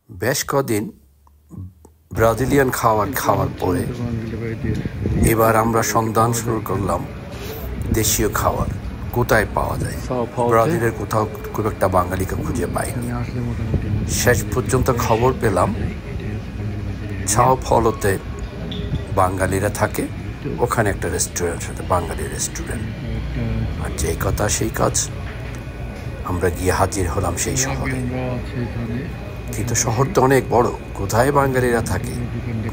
বেশ কদিন ব্রাজিলিয়ান খাওয়ার পরে এবার আমরা সন্ধান শুরু করলাম দেশীয় খাবার কোথায় পাওয়া যায়। ব্রাজিলের কোথাও খুব একটা বাঙালিকে খুঁজে পাইনি। শেষ পর্যন্ত খবর পেলাম সাও পৌলোতে বাঙালিরা থাকে, ওখানে একটা রেস্টুরেন্ট, সাথে বাঙালি রেস্টুরেন্ট। আর যেই কথা সেই কাজ, আমরা গিয়ে হাজির হলাম সেই শহরে। কিন্তু শহর তো অনেক বড়, কোথায় বাঙালিরা থাকে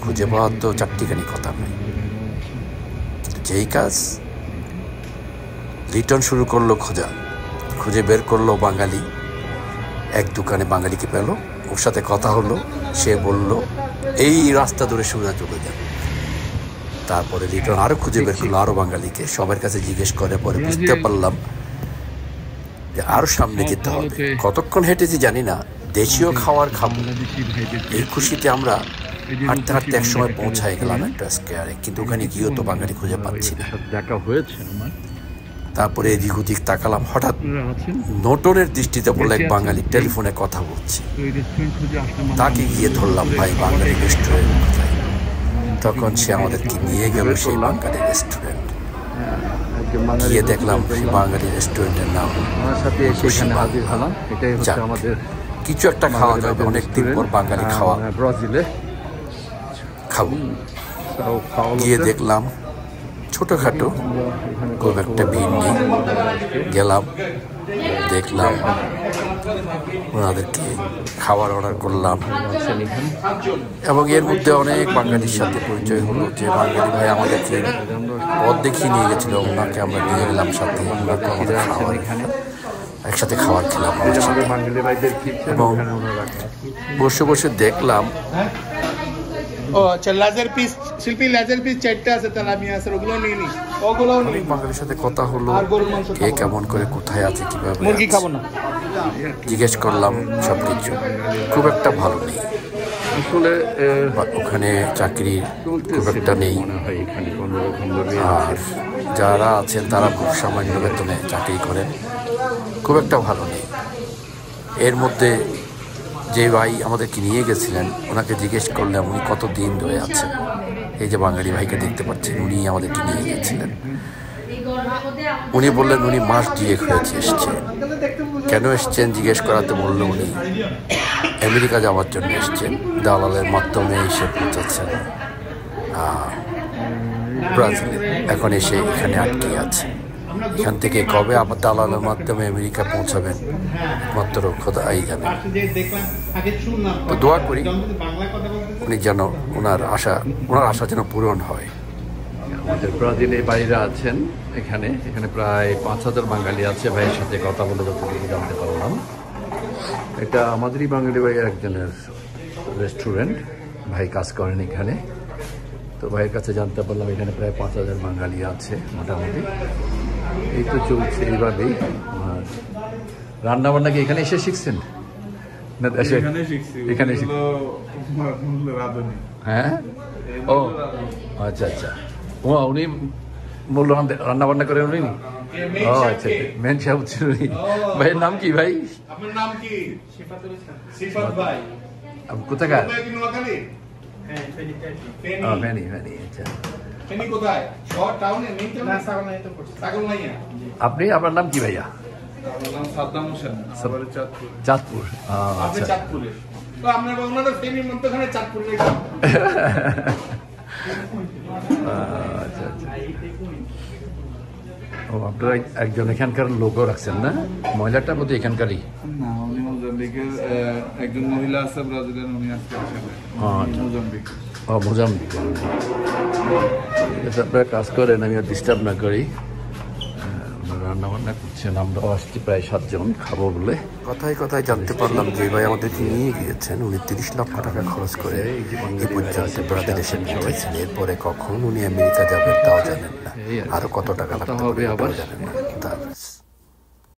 খুঁজে পাওয়ার তো চারটিখানি কথা নয়। যেই কাজ, রিটার্ন শুরু করলো খুঁজে বের করলো বাঙালি। এক দোকানে বাঙালিকে পেল, ওর সাথে কথা হলো, সে বলল এই রাস্তা ধরে সোজা চলে যান। তারপরে রিটার্ন আরো খুঁজে বের করলো আরো বাঙালিকে, সবার কাছে জিজ্ঞেস করে পরে বুঝতে পারলাম যে আরো সামনে যেতে হবে। কতক্ষণ হেঁটেছি জানি না, দেশীয় খাবার খাবো এই খুশিতে আমরা হাঁটতে হাঁটতে এক সময় পৌঁছায় গেলাম একটা স্কোয়ারে। কিন্তু ওখানে গিয়েও তো বাঙালি খুঁজে পাচ্ছি না। দেখা হয়েছে আমার। তারপরে এদিক ওদিক তাকালাম, হঠাৎ নটনের দৃষ্টিতে বলে এক বাঙালি টেলিফোনে কথা বলছে। তাকে গিয়ে ধরলাম, ভাই বাঙালি রেস্টুরেন্ট কোথায়? তখন সে আমাদেরকে নিয়ে গেল সেই বাঙালি রেস্টুরেন্ট। গিয়ে দেখলাম সেই বাঙালি রেস্টুরেন্টের নাম কিছু একটা খাওয়া যাবে, অনেকদিন পর বাঙালি খাওয়া ব্রাজিলে খাবো। গিয়ে দেখলাম ছোটোখাটো, খুব একটা ভিড় নেই। গেলাম, দেখলাম, ওনাদেরকে খাবার অর্ডার করলাম এবং এর মধ্যে অনেক বাঙালির সাথে পরিচয় হলো। যে বাঙালি ভাই আমাদেরকে পথ দেখিয়ে নিয়ে গেছিল, ওনাকে আমরা নিয়ে গেলাম সাথে। ওনাকে আমাদের একসাথে খাবার খেলাম এবং বসে বসে দেখলাম। ও আচ্ছা, লেজার পিস শিল্পী, লেজার পিস চারটে আছে, তাহলে আমি আছে ওগুলো নিয়ে নি। ওগুলো অনেক বাঙালির সাথে কথা হলো, কে কেমন করে কোথায় আছে, কিভাবে মুরগি খাবো না জিজ্ঞেস করলাম। সবকিছু খুব একটা ভালো নেই আসলে, ওখানে চাকরি খুব একটা নেই। আর যারা আছেন তারা খুব সামান্য বেতনে চাকরি করেন, খুব একটা ভালো নেই। এর মধ্যে যে ভাই আমাদেরকে নিয়ে গেছিলেন, ওনাকে জিজ্ঞেস করলাম উনি কতদিন ধরে আছেন। এই যে বাঙালি ভাইকে দেখতে পাচ্ছেন, উনি আমাদেরকে নিয়ে গেছিলেন। উনি বললেন উনি মাস 2 হয়েছে এসছে। কেন এসছেন জিজ্ঞেস করাতে বললো উনি আমেরিকা যাওয়ার জন্য এসছেন, দালালের মাধ্যমে এসে পৌঁছাচ্ছেন ব্রাজিলে। এখন এসে এখানে আটকে আছে। এখান থেকে কবে আবার দালালের মাধ্যমে আমেরিকা পৌঁছাবেন মাত্র খোদাই জানেন। তো দোয়া করি উনি যেন ওনার আশা যেন পূরণ হয়। আমাদের ব্রাজিলে বাইরে আছেন, এখানে প্রায় 5000 বাঙালি আছে। ভাইয়ের সাথে কথা বলে যতটুকু জানতে পারলাম, এটা আমাদেরই বাঙালি ভাইয়ের একজনের রেস্টুরেন্ট। ভাই কাজ করেন এখানে। তো ভাইয়ের কাছে জানতে পারলাম এখানে প্রায় 5000 বাঙালি আছে মোটামুটি। এই তো চলছে এইভাবেই। আর রান্না বান্না কি এখানে এসে শিখছেন না দেশে? এখানে হ্যাঁ, ও আচ্ছা আচ্ছা। উনি মূল রান্না বান্না করেন উনি? ও আচ্ছা, মেন সাহেব ছিল উনি। ভাইয়ের নাম কি ভাই? আপনার নাম কি? সিফাত ভাই। কোথাকার? ফেনী। আচ্ছা। ফেনী কোথায়? শহর, টাউনে? না, সাগরনাইয়া। আপনি, আপনার নাম কি ভাইয়া? আমার নাম সাদ্দাম হোসেন, চাঁদপুর। চাঁদপুর, আপনি চাঁদপুরে? তো আপনার ওনাদের ফেনীর মধ্যখানে চাঁদপুরে। আচ্ছা আচ্ছা। ও, আপনারা একজন এখানকার লোকও রাখছেন না? মহিলাটা বোধ এখানকারই না, উনি মোজাম্বিকের। একজন মহিলা আছে ব্রাজিলের, উনি আজকে মোজাম্বিক। ও, মোজাম্বিক। আপনারা কাজ করেন, আমি আর ডিস্টার্ব না করি। রান্না বান্না করছেন, আমরাও আসছি প্রায় 7 জন খাবো বলে। কথায় জানতে পারলাম যে ভাই আমাদেরকে নিয়ে গিয়েছেন, উনি 30 লক্ষ টাকা খরচ করে এই পর্যন্ত ব্রাজিল এসে পৌঁছেছেন। এরপরে কখন উনি আমেরিকা যাবেন তাও জানেন না, আরো কত টাকা লাগতে হবে আবার জানেন না।